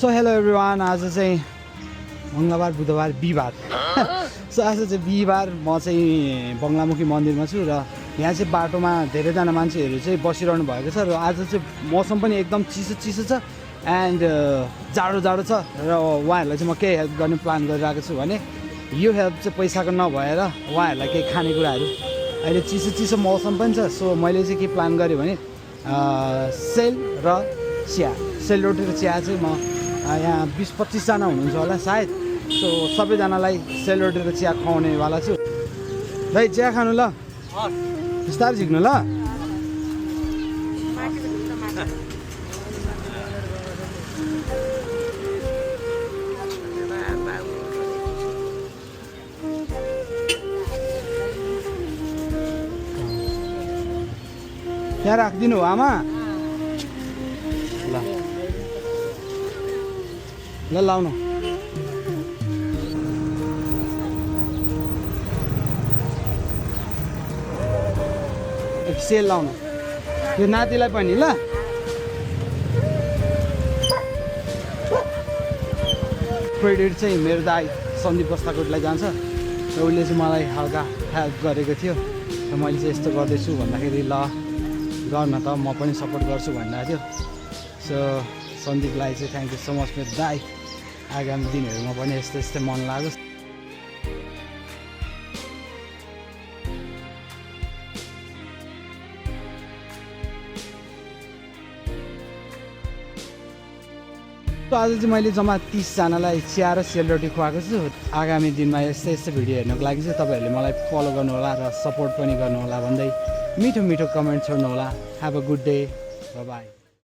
So hello everyone, आज चाहिँ मङ्गलबार बुधबार बिहिबार सो आज चाहिँ बिहिबार म चाहिँ बङ्गलामुखी मन्दिरमा छु र यहाँ चाहिँ बाटोमा धेरैजना मान्छेहरू चाहिँ बसिरहनु भएको छ र आज चाहिँ मौसम पनि एकदम चिसो छ एन्ड जाडो छ र उहाँहरूलाई चाहिँ म केही हेल्प गर्ने प्लान गरिरहेको छु भने यो हेल्प चाहिँ पैसाको नभएर उहाँहरूलाई केही खानेकुराहरू अहिले चिसो मौसम पनि छ। सो मैले चाहिँ के प्लान गरेँ भने सेल र चिया, सेल रोटी र चिया चाहिँ म यहाँ 20-25 जना हुनुहुन्छ होला सायद। सो सबैजनालाई सेलरोटी र चिया खुवाउनेवाला छु। भाइ चिया खानु ल, बिस्तारै झिक्नु ल। यहाँ राखिदिनु हो आमा, ल लाउनु। सेल लाउनु यो नातिलाई पनि ल। क्रेडिट चाहिँ मेरो दाइ सन्दीप बस्ताकोटलाई जान्छ र उसले चाहिँ मलाई हल्का हेल्प गरेको थियो र मैले चाहिँ यस्तो गर्दैछु भन्दाखेरि ल गर्न त म पनि सपोर्ट गर्छु भनिरहेको थियो। सो सन्दीपलाई चाहिँ थ्याङ्क यू सो मच मेरो दाइ। आगामी दिनहरूमा पनि यस्तै मन लागोस्। आज चाहिँ मैले जम्मा 30 जनालाई चिया र सेलरोटी खुवाएको छु। आगामी दिनमा यस्तै भिडियो हेर्नको लागि चाहिँ तपाईँहरूले मलाई फलो गर्नुहोला र सपोर्ट पनि गर्नुहोला भन्दै मिठो कमेन्ट छोड्नुहोला। Have a good day, bye by.